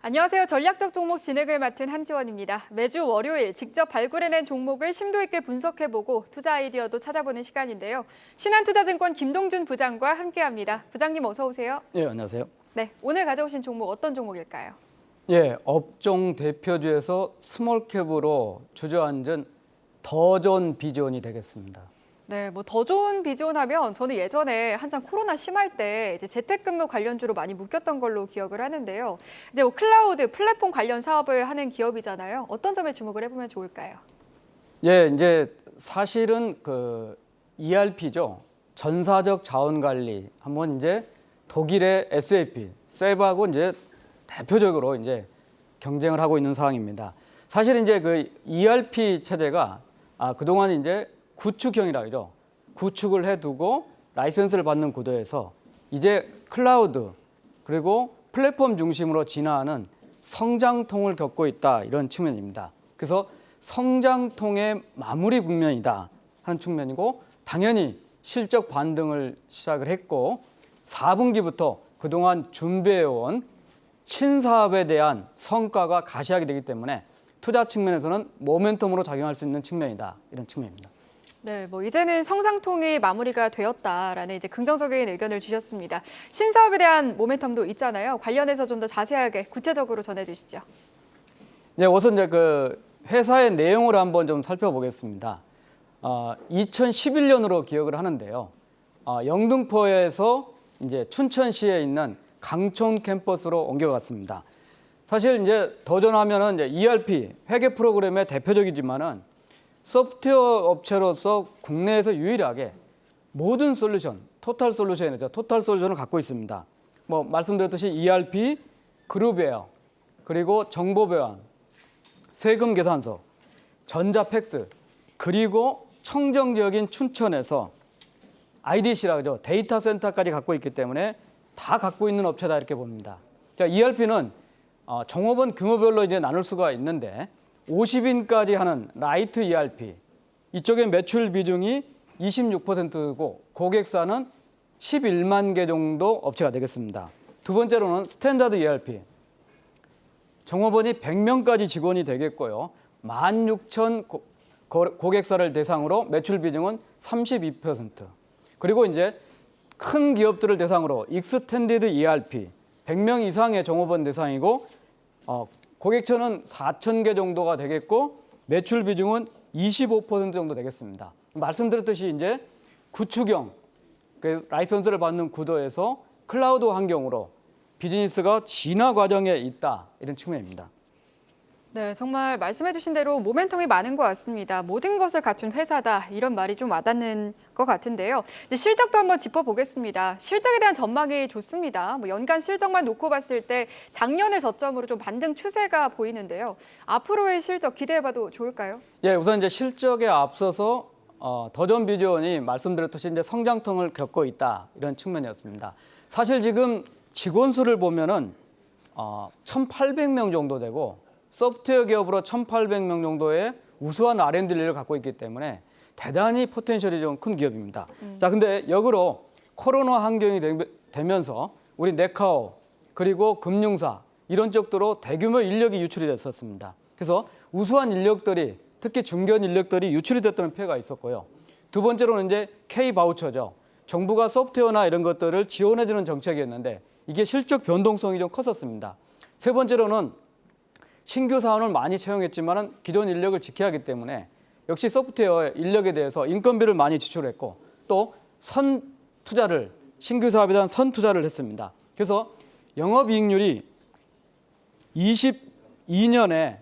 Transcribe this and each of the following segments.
안녕하세요. 전략적 종목 진행을 맡은 한지원입니다. 매주 월요일 직접 발굴해낸 종목을 심도 있게 분석해보고 투자 아이디어도 찾아보는 시간인데요. 신한투자증권 김동준 부장과 함께합니다. 부장님 어서 오세요. 예, 안녕하세요. 네, 오늘 가져오신 종목 어떤 종목일까요? 예, 업종 대표주에서 스몰캡으로 주저앉은 더존 비전이 되겠습니다. 네, 뭐 더 좋은 비전 하면 저는 예전에 한창 코로나 심할 때 이제 재택근무 관련주로 많이 묶였던 걸로 기억을 하는데요. 이제 뭐 클라우드 플랫폼 관련 사업을 하는 기업이잖아요. 어떤 점에 주목을 해보면 좋을까요? 예, 이제 사실은 그 ERP죠. 전사적 자원 관리. 한번 이제 독일의 SAP, 셉하고 이제 대표적으로 이제 경쟁을 하고 있는 상황입니다. 사실 이제 그 ERP 체제가 그동안 이제 구축형이라고 하죠. 구축을 해두고 라이선스를 받는 구도에서 이제 클라우드 그리고 플랫폼 중심으로 진화하는 성장통을 겪고 있다 이런 측면입니다. 그래서 성장통의 마무리 국면이다 하는 측면이고 당연히 실적 반등을 시작을 했고 4분기부터 그동안 준비해온 신사업에 대한 성과가 가시하게 되기 때문에 투자 측면에서는 모멘텀으로 작용할 수 있는 측면이다 이런 측면입니다. 네, 뭐 이제는 성장통이 마무리가 되었다라는 이제 긍정적인 의견을 주셨습니다. 신사업에 대한 모멘텀도 있잖아요. 관련해서 좀 더 자세하게 구체적으로 전해주시죠. 네, 우선 이제 그 회사의 내용을 한번 좀 살펴보겠습니다. 2011년으로 기억을 하는데요. 영등포에서 이제 춘천시에 있는 강촌 캠퍼스로 옮겨갔습니다. 사실 이제 더존하면은 이제 ERP 회계 프로그램의 대표적이지만은 소프트웨어 업체로서 국내에서 유일하게 모든 솔루션, 토탈 솔루션이죠. 토탈 솔루션을 갖고 있습니다. 뭐 말씀드렸듯이 ERP, 그룹웨어, 그리고 정보 배환, 세금 계산서, 전자 팩스, 그리고 청정지역인 춘천에서 IDC라고 하죠. 데이터 센터까지 갖고 있기 때문에 다 갖고 있는 업체다 이렇게 봅니다. 자, ERP는 종업원 규모별로 이제 나눌 수가 있는데 50인까지 하는 라이트 ERP 이쪽에 매출 비중이 26%고 고객사는 11만 개 정도 업체가 되겠습니다. 두 번째로는 스탠다드 ERP 종업원이 100명까지 직원이 되겠고요. 16,000 고객사를 대상으로 매출 비중은 32%. 그리고 이제 큰 기업들을 대상으로 익스텐디드 ERP 100명 이상의 종업원 대상이고 고객처는 4,000개 정도가 되겠고 매출 비중은 25% 정도 되겠습니다. 말씀드렸듯이 이제 구축형 그 라이선스를 받는 구도에서 클라우드 환경으로 비즈니스가 진화 과정에 있다 이런 측면입니다. 네, 정말 말씀해주신 대로 모멘텀이 많은 것 같습니다. 모든 것을 갖춘 회사다 이런 말이 좀 와닿는 것 같은데요. 이제 실적도 한번 짚어보겠습니다. 실적에 대한 전망이 좋습니다. 뭐 연간 실적만 놓고 봤을 때 작년을 저점으로 좀 반등 추세가 보이는데요. 앞으로의 실적 기대해봐도 좋을까요? 예, 우선 이제 실적에 앞서서 더존 비전이 말씀드렸듯이 이제 성장통을 겪고 있다 이런 측면이었습니다. 사실 지금 직원 수를 보면은 1,800명 정도 되고. 소프트웨어 기업으로 1,800명 정도의 우수한 R&D를 갖고 있기 때문에 대단히 포텐셜이 좀 큰 기업입니다. 자, 근데 역으로 코로나 환경이 되면서 우리 네카오 그리고 금융사 이런 쪽으로 대규모 인력이 유출이 됐었습니다. 그래서 우수한 인력들이 특히 중견 인력들이 유출이 됐다는 폐해가 있었고요. 두 번째로는 이제 K 바우처죠. 정부가 소프트웨어나 이런 것들을 지원해주는 정책이었는데 이게 실적 변동성이 좀 컸었습니다. 세 번째로는 신규 사원을 많이 채용했지만 기존 인력을 지켜야 하기 때문에 역시 소프트웨어 인력에 대해서 인건비를 많이 지출했고 또 선 투자를 신규 사업에 대한 선 투자를 했습니다. 그래서 영업이익률이 22년에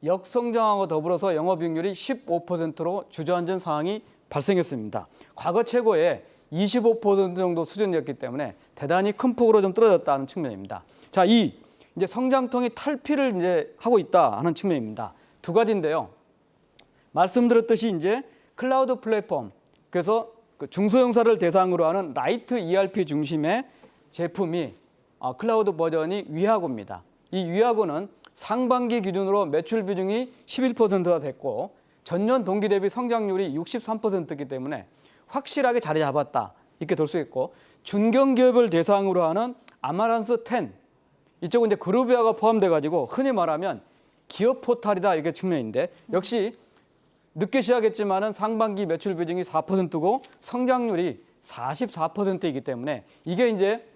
역성장하고 더불어서 영업이익률이 15%로 주저앉은 상황이 발생했습니다. 과거 최고의 25% 정도 수준이었기 때문에 대단히 큰 폭으로 좀 떨어졌다는 측면입니다. 자, 이제 성장통이 탈피를 이제 하고 있다 하는 측면입니다. 두 가지인데요. 말씀드렸듯이 이제 클라우드 플랫폼, 그래서 그 중소형사를 대상으로 하는 라이트 ERP 중심의 제품이 클라우드 버전이 위하고입니다. 이 위하고는 상반기 기준으로 매출 비중이 11%가 됐고 전년 동기 대비 성장률이 63%이기 때문에 확실하게 자리 잡았다 이렇게 볼 수 있고 중견기업을 대상으로 하는 아마란스 10 이쪽은 이제 그루비아가 포함돼 가지고 흔히 말하면 기업 포탈이다 이게 측면인데 역시 늦게 시작했지만은 상반기 매출 비중이 4%고 성장률이 44%이기 때문에 이게 이제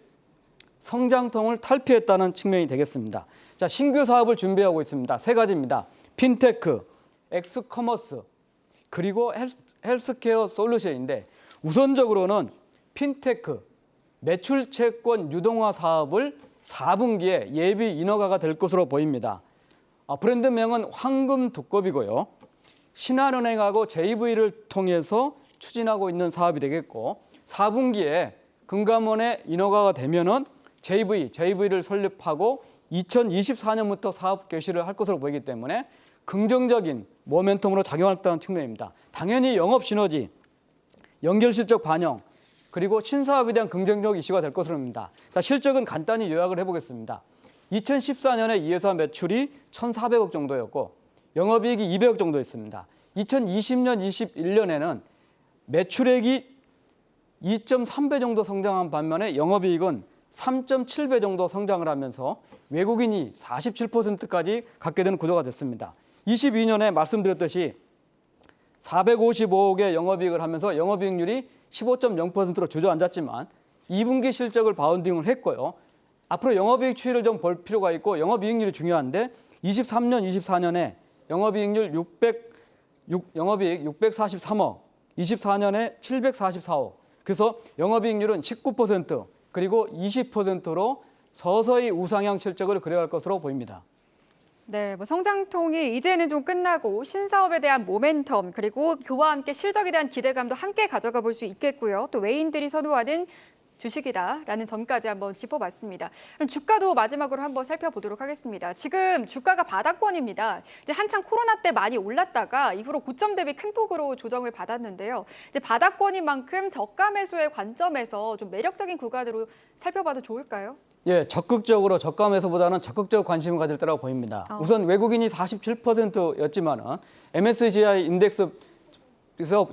성장통을 탈피했다는 측면이 되겠습니다. 자, 신규 사업을 준비하고 있습니다. 세 가지입니다. 핀테크, 엑스커머스, 그리고 헬스케어 솔루션인데 우선적으로는 핀테크, 매출 채권 유동화 사업을 4분기에 예비 인허가가 될 것으로 보입니다. 브랜드명은 황금 두꺼비고요. 신한은행하고 JV를 통해서 추진하고 있는 사업이 되겠고 4분기에 금감원의 인허가가 되면은 JV를 설립하고 2024년부터 사업 개시를 할 것으로 보이기 때문에 긍정적인 모멘텀으로 작용했다는 측면입니다. 당연히 영업 시너지, 연결 실적 반영, 그리고 신사업에 대한 긍정적 이슈가 될 것으로 봅니다. 실적은 간단히 요약을 해보겠습니다. 2014년에 이 회사 매출이 1,400억 정도였고 영업이익이 200억 정도였습니다. 2020년, 21년에는 매출액이 2.3배 정도 성장한 반면에 영업이익은 3.7배 정도 성장을 하면서 외국인이 47%까지 갖게 되는 구조가 됐습니다. 22년에 말씀드렸듯이 455억의 영업이익을 하면서 영업이익률이 15.0%로 주저앉았지만 2분기 실적을 바운딩을 했고요. 앞으로 영업이익 추이를 좀 볼 필요가 있고 영업이익률이 중요한데 23년, 24년에 영업이익률 643억, 24년에 744억. 그래서 영업이익률은 19% 그리고 20%로 서서히 우상향 실적을 그려갈 것으로 보입니다. 네, 성장통이 이제는 좀 끝나고 신사업에 대한 모멘텀 그리고 그와 함께 실적에 대한 기대감도 함께 가져가 볼 수 있겠고요. 또 외인들이 선호하는 주식이다라는 점까지 한번 짚어봤습니다. 그럼 주가도 마지막으로 한번 살펴보도록 하겠습니다. 지금 주가가 바닥권입니다. 이제 한창 코로나 때 많이 올랐다가 이후로 고점 대비 큰 폭으로 조정을 받았는데요. 이제 바닥권인 만큼 저가 매수의 관점에서 좀 매력적인 구간으로 살펴봐도 좋을까요? 예, 적극적으로 저가 매수보다는 적극적 관심을 가질 때라고 보입니다. 우선 외국인이 47%였지만은 MSCI 인덱스에서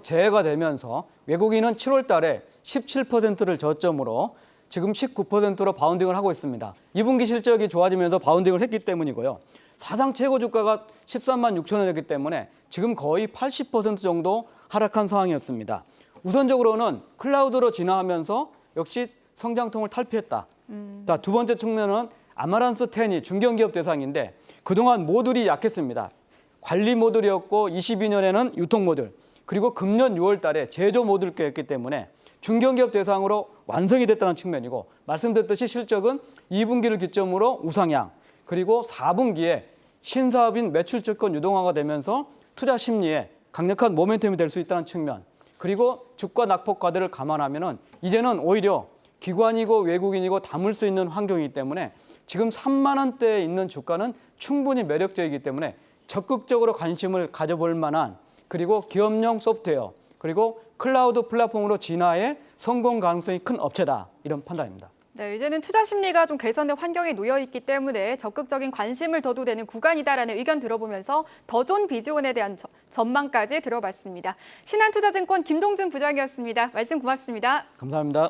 제외가 되면서 외국인은 7월 달에 17%를 저점으로 지금 19%로 바운딩을 하고 있습니다. 2분기 실적이 좋아지면서 바운딩을 했기 때문이고요. 사상 최고 주가가 13만 6천 원이었기 때문에 지금 거의 80% 정도 하락한 상황이었습니다. 우선적으로는 클라우드로 진화하면서 역시 성장통을 탈피했다. 자, 두 번째 측면은 아마란스 10이 중견기업 대상인데 그동안 모듈이 약했습니다. 관리 모듈이었고 22년에는 유통 모듈, 그리고 금년 6월 달에 제조 모듈였기 때문에 중견기업 대상으로 완성이 됐다는 측면이고 말씀드렸듯이 실적은 2분기를 기점으로 우상향, 그리고 4분기에 신사업인 매출 채권 유동화가 되면서 투자 심리에 강력한 모멘텀이 될 수 있다는 측면, 그리고 주가 낙폭 과대를 감안하면은 이제는 오히려 기관이고 외국인이고 담을 수 있는 환경이기 때문에 지금 3만 원대에 있는 주가는 충분히 매력적이기 때문에 적극적으로 관심을 가져볼 만한, 그리고 기업용 소프트웨어 그리고 클라우드 플랫폼으로 진화의 성공 가능성이 큰 업체다, 이런 판단입니다. 네, 이제는 투자 심리가 좀 개선된 환경에 놓여 있기 때문에 적극적인 관심을 둬도 되는 구간이다라는 의견 들어보면서 더 좋은 비즈원에 대한 전망까지 들어봤습니다. 신한투자증권 김동준 부장이었습니다. 말씀 고맙습니다. 감사합니다.